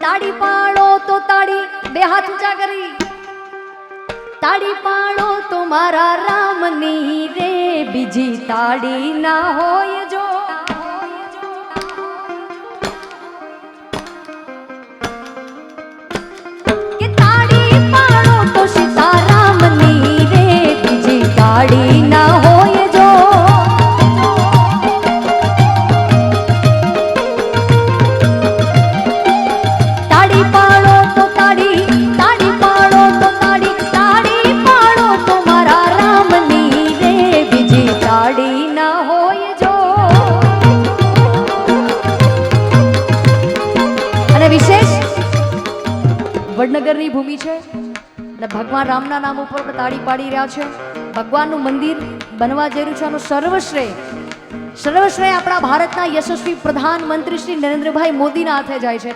તાળી પાડો તો તાળી, બે હાથ ઊંચા કરી, તાળી પાડો તો મારા રામની રે, બીજી તાળી ના હોય જો. કે તાળી પાડો તો સીતારામની રે, બીજી તાળી ના હોય જો. તાળી પાડો તો તાળી, તાળી પાડો તો તાળી, તાળી પાડો તો મારા રામની રે, બીજી તાળી ના હોય જો. અને વિશેષ વડનગરની ભૂમિ છે અને ભગવાન રામના નામ ઉપર આપણે તાળી પાડી રહ્યા છે. ભગવાનનું મંદિર બનવા જઈ રહ્યું છે. આનો સર્વશ્રેય આપણા ભારતના યશસ્વી પ્રધાનમંત્રી શ્રી નરેન્દ્રભાઈ મોદીના હાથે જાય છે. એટલે